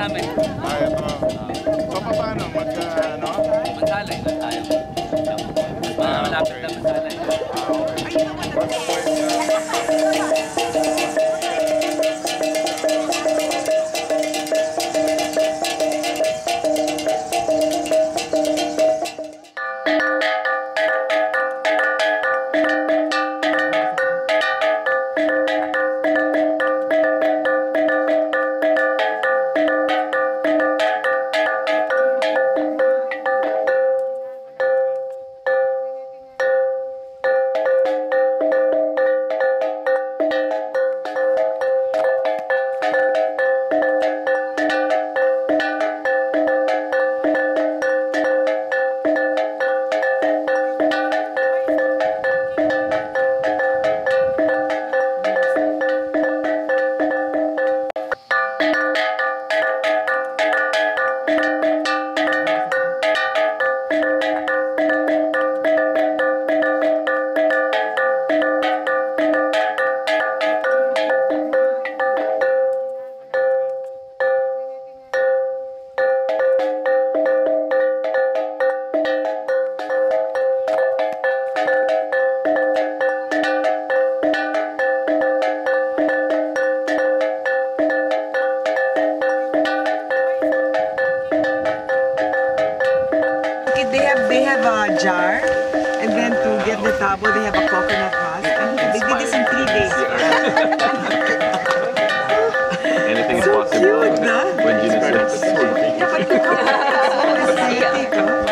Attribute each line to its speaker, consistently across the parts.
Speaker 1: namin.
Speaker 2: Ito. So, paano? Ano?
Speaker 1: Mansalay na tayo. Malapit na Mansalay.
Speaker 3: They have a jar, and then to get the tabo, they have a coconut husk. And they did this in 3 days.
Speaker 4: Anything is
Speaker 3: So
Speaker 4: possible
Speaker 3: cute, no?
Speaker 4: when Gina says.
Speaker 3: Yeah, but look how aesthetic, oh.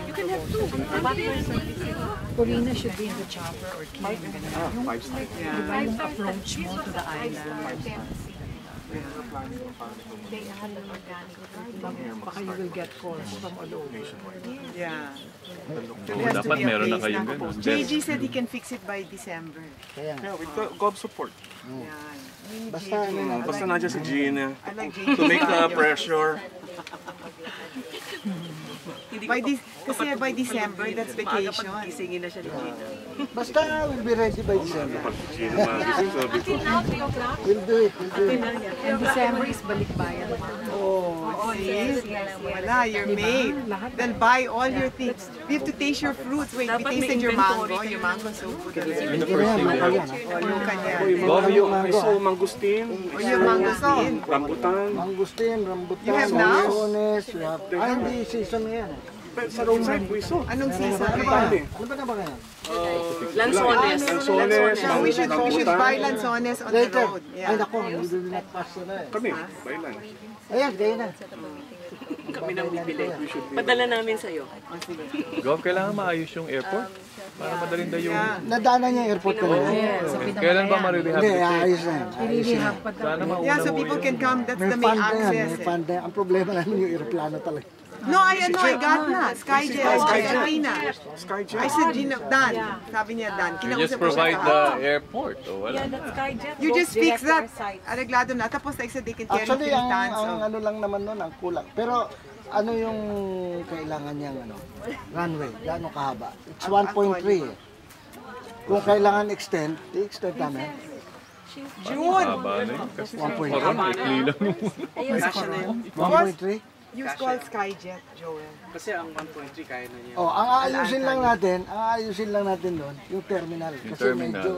Speaker 5: You can have two. Corina should be in the chopper or Kim. Yung approach mo to the island. Baka you will get calls from all over.
Speaker 3: Yeah.
Speaker 4: Oo, dapat meron na kayong ganun.
Speaker 3: JG said he can fix it by December.
Speaker 2: Yeah, with Gov support.
Speaker 3: Yeah.
Speaker 6: Basta ano na.
Speaker 2: Basta nandiyan si Gina
Speaker 3: I like JG.
Speaker 2: to make the pressure.
Speaker 3: Kasi by December, that's vacation.
Speaker 6: Basta we'll be ready by December.
Speaker 2: Pag Gina magising, sabi ko,
Speaker 6: We'll do it.
Speaker 5: And December is balikbayan.
Speaker 3: Oh, see? Wala, you're made. They'll buy all your things. You have to taste your fruits. Wait, we tasted your mango. Your mango's so good.
Speaker 6: Hindi na yan, local yan.
Speaker 3: Oh, look at
Speaker 2: Gov,
Speaker 3: yan.
Speaker 2: yung miso, mangustin,
Speaker 3: Oh, yung mangosteen.
Speaker 2: rambutan.
Speaker 6: Mangustin, rambutan,
Speaker 3: You have now?
Speaker 6: sones, you have... hindi season na yan.
Speaker 2: Sa roadside, miso.
Speaker 3: Anong season?
Speaker 6: Ano ba na ba yan?
Speaker 2: Lansones,
Speaker 3: No, we should buy lanzones on the
Speaker 6: Later.
Speaker 3: road.
Speaker 6: Ay
Speaker 3: Yeah.
Speaker 6: nako, we will not pass na eh.
Speaker 2: Kami, bailan.
Speaker 6: Ayan, gaya na.
Speaker 7: Kami nang bibili. Padala namin sa'yo.
Speaker 4: Gov, kailangan maayos yung airport. Para madaling daw yung...
Speaker 6: Nadaanan niya yung airport ko na.
Speaker 4: Kailan ba
Speaker 6: Hindi,
Speaker 4: ma-rehabilitate?
Speaker 6: ayos na yan.
Speaker 5: Irihab pa daw.
Speaker 4: Sana mauna
Speaker 3: Yeah, so
Speaker 4: mo
Speaker 3: people
Speaker 4: yun.
Speaker 3: can come. That's
Speaker 6: May
Speaker 3: the main
Speaker 6: fund na yan,
Speaker 3: access.
Speaker 6: may fund na yan. Ang problema namin yung aeroplano talaga.
Speaker 3: No, I got na. Skyjet. Karina.
Speaker 2: Skyjet.
Speaker 3: I said, Gina, Dan. Sabi niya, Dan.
Speaker 4: You just
Speaker 3: Kinausap ko siya
Speaker 4: provide the
Speaker 3: kahapon.
Speaker 4: airport. O wala.
Speaker 3: You just fix that. Areglado na. Tapos like said, they can carry
Speaker 6: Actually,
Speaker 3: 3
Speaker 6: ang
Speaker 3: tons of...
Speaker 6: ano lang naman nun, ang kulang. Pero ano yung kailangan niyang runway? Gaano kahaba? It's 1.3 eh. Kung kailangan extend, i-extend namin.
Speaker 3: June!
Speaker 4: Haba na yun. Kasi sa
Speaker 6: 1.3.
Speaker 4: koron, ikli lang yung...
Speaker 6: 1.3?
Speaker 3: Use called Skyjet, Joel.
Speaker 8: Kasi ang 1.3 kaya na niya.
Speaker 6: Oh, ang aayusin lang natin doon, yung terminal.
Speaker 4: Yung
Speaker 6: Kasi
Speaker 4: terminal.
Speaker 6: medyo...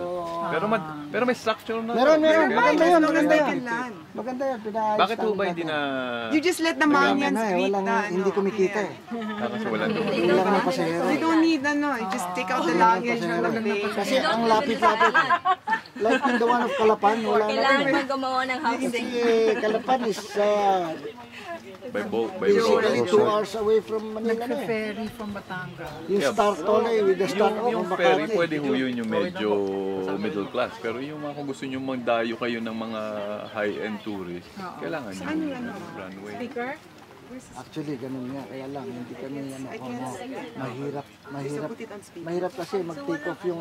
Speaker 4: pero may structure na.
Speaker 6: Meron.
Speaker 4: Kaya-
Speaker 6: Maganda yan,
Speaker 3: As long as
Speaker 6: maganda
Speaker 3: they
Speaker 6: yan.
Speaker 3: can land.
Speaker 6: Maganda yan, pinaayos
Speaker 4: Bakit po
Speaker 6: lang
Speaker 4: ba hindi
Speaker 6: natin.
Speaker 4: na...
Speaker 3: You just let the Manyans greet the...
Speaker 6: Hindi kumikita eh.
Speaker 4: Kasi wala doon.
Speaker 6: Kulang ng pasahero.
Speaker 3: They don't need, you just take out the luggage from the plane.
Speaker 6: Kasi ang lapit-lapit. Like in the one of Calapan, wala na
Speaker 7: Kailangan
Speaker 6: rin.
Speaker 7: bang gumawa ng housing?
Speaker 6: Kasi Calapan is
Speaker 4: By boat, by
Speaker 6: basically
Speaker 4: road.
Speaker 6: 2 hours away from Manila na eh.
Speaker 5: Ferry from Batangas.
Speaker 6: Yung start only with the start
Speaker 4: Yung
Speaker 6: of
Speaker 4: ferry,
Speaker 6: Makati.
Speaker 4: pwede ho yun yung medyo middle class. Pero yung mga kung gusto nyo magdayo kayo ng mga high-end tourists, kailangan nyo yung runway.
Speaker 6: Actually, ganun nga. Kaya lang, hindi kami mahirap kasi mag-take off yung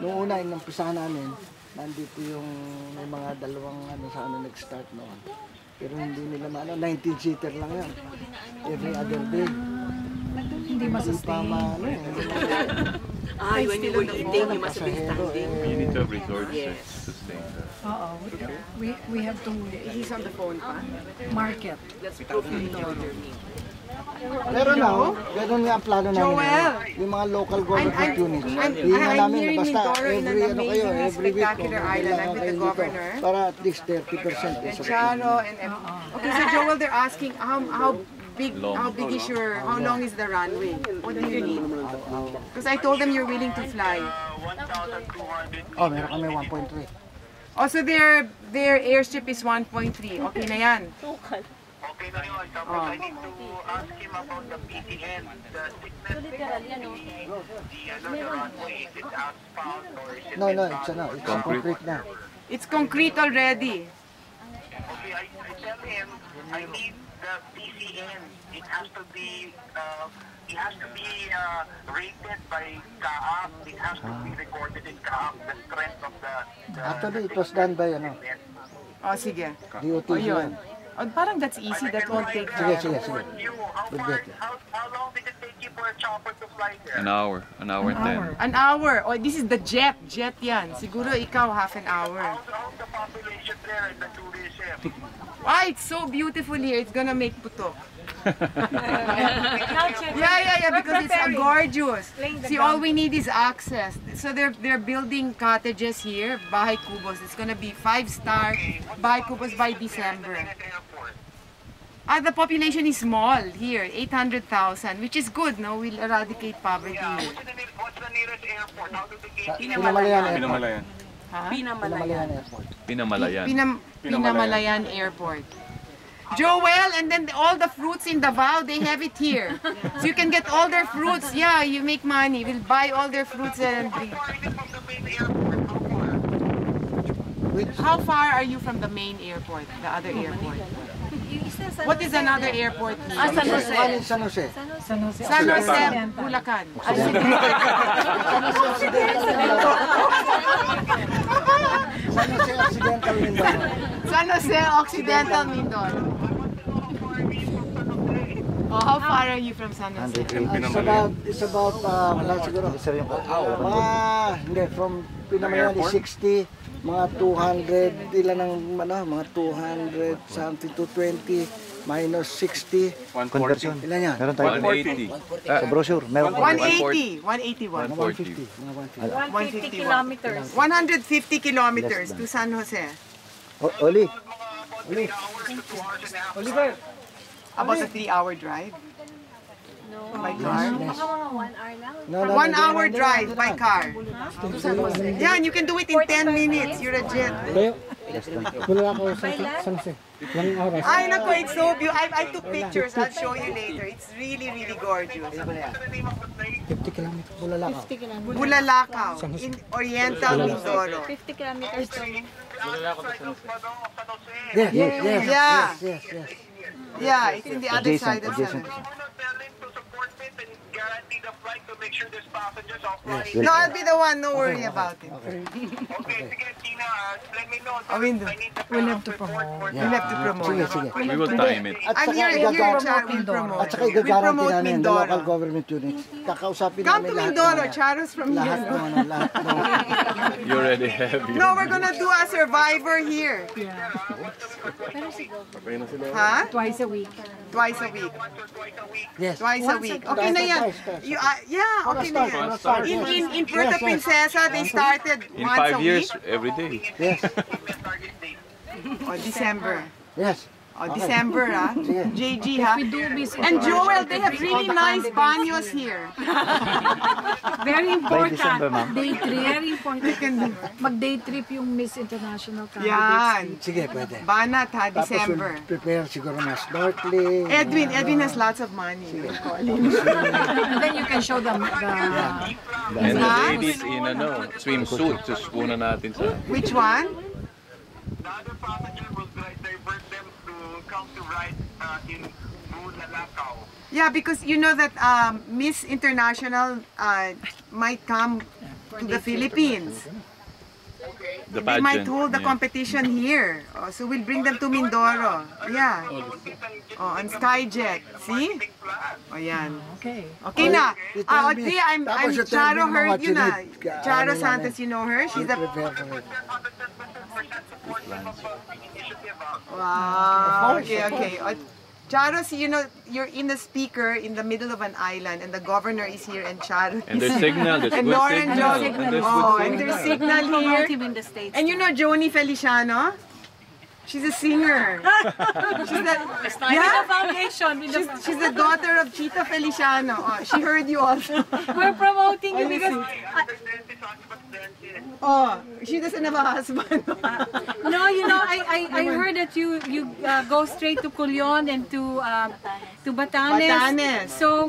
Speaker 6: Noong una, inumpisahan namin, nandito yung may mga dalawang nag-start noon. Pero hindi nila 19-seater lang yan. Every other day.
Speaker 5: Hindi masustain.
Speaker 7: When you were eating, you must have been standing.
Speaker 4: You need to have resources to sustain that.
Speaker 5: Oo. We have to
Speaker 3: He's on the phone pa.
Speaker 5: market.
Speaker 7: That's proof you enjoyed your meal.
Speaker 6: Pero now, ganun nga ang plano namin.
Speaker 3: Joel!
Speaker 6: Yung mga local government units.
Speaker 3: I'm
Speaker 6: Hihinga namin
Speaker 3: here in
Speaker 6: basta
Speaker 3: Mindoro in an
Speaker 6: every
Speaker 3: amazing,
Speaker 6: every week.
Speaker 3: spectacular island. I'm with the governor.
Speaker 6: Para at least 30% is okay.
Speaker 3: Charo and okay, so Joel, they're asking how big how long is the runway? What do you need? Because I told them you're willing to fly.
Speaker 6: Oh, meron kami 1.3.
Speaker 3: Also, their airstrip is 1.3. Okay na yan.
Speaker 9: Okay na yun. Tapos I need to ask him about the PTN, the thickness the runway. Is it asphalt or is it
Speaker 6: No, it's concrete na.
Speaker 3: It's concrete already.
Speaker 9: Okay, I tell him I need the PCN. It has to be rated by CAAP. It has to be recorded in CAAP, the strength of the
Speaker 6: Actually, it was done by
Speaker 3: Oh, sige.
Speaker 6: DOT.
Speaker 3: O yun. Oh, parang that's easy. That won't take
Speaker 6: Sige.
Speaker 9: How long did it take you for a chopper to fly there?
Speaker 4: An hour and 10.
Speaker 3: An hour. Oh, this is the jet. Jet yan. Siguro ikaw half an hour.
Speaker 9: How's the population there in the tourism?
Speaker 3: Why? It's so beautiful here. It's gonna make putok. Yeah, because it's gorgeous. See, all we need is access. So they're building cottages here, Bahay Kubos. It's gonna be 5-star Bahay Kubos by December. The population is small here, 800,000, which is good, no? We'll eradicate poverty.
Speaker 9: What's the nearest airport? How do they get
Speaker 6: Pinamalayan Airport.
Speaker 2: Pinamalayan.
Speaker 6: Pinamalayan Airport.
Speaker 4: Pinamalayan.
Speaker 3: Pinamalayan Airport. Joel, and then all the fruits in Davao, they have it here. So you can get all their fruits. Yeah, you make money. We'll buy all their fruits and bring. How far are you from the main airport, the other airport? What is another airport here?
Speaker 6: San Jose. One in San Jose.
Speaker 5: San Jose.
Speaker 3: San Jose, Bulacan.
Speaker 6: San Jose Occidental Mindoro.
Speaker 3: San Jose Occidental Mindoro. Oh, how far are you from San Jose?
Speaker 6: It's about, wala siguro. Hindi, from Pinamayan is 60, mga 200, ilan ang, mga 200, something, 220, minus 60.
Speaker 2: Conversion.
Speaker 6: Ilan yan?
Speaker 2: Meron tayo
Speaker 4: 180.
Speaker 2: sa brochure. Meron
Speaker 3: 180, 181.
Speaker 4: 140.
Speaker 3: 150 kilometers. 150 kilometers to San Jose.
Speaker 2: Oli.
Speaker 6: Oliver.
Speaker 3: About a 3-hour drive. By car?
Speaker 10: Baka mga 1 hour lang.
Speaker 6: No,
Speaker 3: 1 hour drive by car. Yeah, and you can do it in 10 minutes. You're a jet. Ay, nako, it's so beautiful. I took pictures. I'll show you later. It's really, really gorgeous.
Speaker 6: 50 kilometers, Bulalakaw.
Speaker 10: 50 kilometers.
Speaker 3: Bulalakaw, in Oriental Mindoro.
Speaker 10: 50 kilometers to mo.
Speaker 6: Yes.
Speaker 3: Yeah.
Speaker 6: Yes.
Speaker 3: Yeah, it's in the other side of San Jose. No, I'll be the one. No worry about it.
Speaker 5: We'll have to promote.
Speaker 3: We'll have to promote.
Speaker 6: Sige.
Speaker 4: We will time it.
Speaker 6: At
Speaker 3: I'm
Speaker 6: saka
Speaker 3: here, Charo. We'll promote.
Speaker 6: At saka
Speaker 3: We'll
Speaker 6: igagaranti
Speaker 3: promote
Speaker 6: namin the local
Speaker 3: Mindoro.
Speaker 6: government units. Kakausapin
Speaker 3: Come
Speaker 6: namin
Speaker 3: to
Speaker 6: lahat.
Speaker 3: Mindoro. Charo's from
Speaker 6: Lahat
Speaker 3: here.
Speaker 6: ng lahat ng
Speaker 4: You already have it.
Speaker 3: No, we're gonna do a survivor here. Huh?
Speaker 5: Twice a week.
Speaker 3: Twice a week.
Speaker 6: Yes.
Speaker 3: Twice a week. Okay na yan.
Speaker 6: Twice.
Speaker 3: Yeah, okay na yan. In Puerto Princesa, they started
Speaker 4: In
Speaker 3: once a
Speaker 4: 5 years,
Speaker 3: week.
Speaker 4: every day.
Speaker 6: Yes.
Speaker 3: O, December.
Speaker 6: Yes.
Speaker 3: O, December, ha? JG, ha?
Speaker 5: We do visit
Speaker 3: And
Speaker 5: our-
Speaker 3: Joel, they have really nice banyos here.
Speaker 5: Very important.
Speaker 2: December, ma'am.
Speaker 5: Day trip. Very important. Mag-day trip yung Miss International
Speaker 3: Yan.
Speaker 5: candidates.
Speaker 6: Sige, pwede.
Speaker 3: Banat, ha?
Speaker 6: Tapos
Speaker 3: December.
Speaker 6: we'll prepare siguro na snorkeling.
Speaker 3: Edwin has lots of money.
Speaker 5: And then you can show them the
Speaker 4: And the
Speaker 3: Huh?
Speaker 4: ladies in swimsuit. Susukunan natin sa...
Speaker 3: Which one?
Speaker 9: The other passenger will divert them to come to ride in Bulalakaw.
Speaker 3: Yeah, because you know that Miss International might come to the Philippines.
Speaker 4: The
Speaker 3: They might
Speaker 4: pageant.
Speaker 3: hold the
Speaker 4: Yeah.
Speaker 3: competition here. Oh, so we'll bring them to Mindoro. Yeah. Oh, on Skyjet. See? Oh, yan.
Speaker 5: Okay.
Speaker 3: Okay na.
Speaker 6: You tell me.
Speaker 3: Audrey, I'm
Speaker 6: Tapos you tell
Speaker 3: Charo
Speaker 6: me
Speaker 3: heard
Speaker 6: what
Speaker 3: you
Speaker 6: you
Speaker 3: na.
Speaker 6: need.
Speaker 3: Charo
Speaker 6: Ano
Speaker 3: Santos, you know her? She's a...
Speaker 6: Prepare for it.
Speaker 3: Wow. Okay. Charo, you know, you're in the speaker in the middle of an island and the governor is here and Charo
Speaker 4: And
Speaker 3: is
Speaker 4: there's signal. There's
Speaker 3: and
Speaker 4: good
Speaker 3: Lauren
Speaker 4: signal.
Speaker 3: Jones.
Speaker 4: And there's
Speaker 3: Oh,
Speaker 4: good
Speaker 3: and
Speaker 4: signal.
Speaker 3: there's signal here.
Speaker 10: in the States.
Speaker 3: And you know Joni Feliciano? She's a singer. She's the, yeah?
Speaker 10: foundation.
Speaker 3: She's the daughter of Chita Feliciano. Oh, she heard you also.
Speaker 10: We're promoting you because
Speaker 3: Oh, she doesn't have a husband.
Speaker 10: no, you know, I heard that you go straight to Culion and to Batanes.
Speaker 3: Batanes.
Speaker 10: So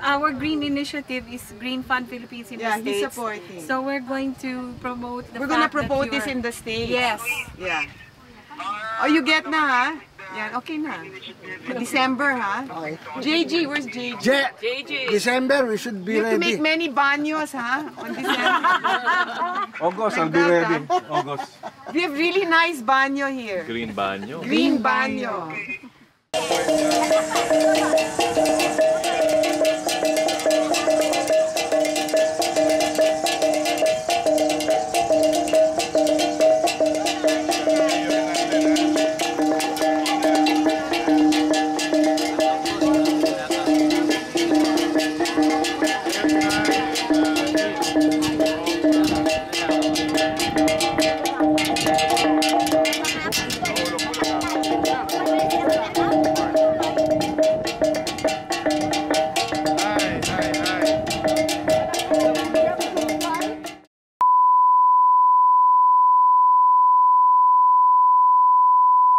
Speaker 10: our green initiative is Green Fund Philippines in
Speaker 3: Yeah,
Speaker 10: the
Speaker 3: he's
Speaker 10: States.
Speaker 3: supporting.
Speaker 10: So we're going to promote the
Speaker 3: We're gonna
Speaker 10: fact that
Speaker 3: promote
Speaker 10: you
Speaker 3: this
Speaker 10: are-
Speaker 3: in the States.
Speaker 10: Yes.
Speaker 3: Yeah. Oh, you get na, ha? Yan, okay na. December, ha?
Speaker 6: Okay.
Speaker 3: JG, where's JG?
Speaker 6: December, we should be
Speaker 3: You have to
Speaker 6: ready.
Speaker 3: make many banyos, ha? On December.
Speaker 2: August, I'll
Speaker 3: Like
Speaker 2: be
Speaker 3: that,
Speaker 2: ready. August.
Speaker 3: We have really nice banyo here.
Speaker 4: Green banyo.
Speaker 3: Green banyo.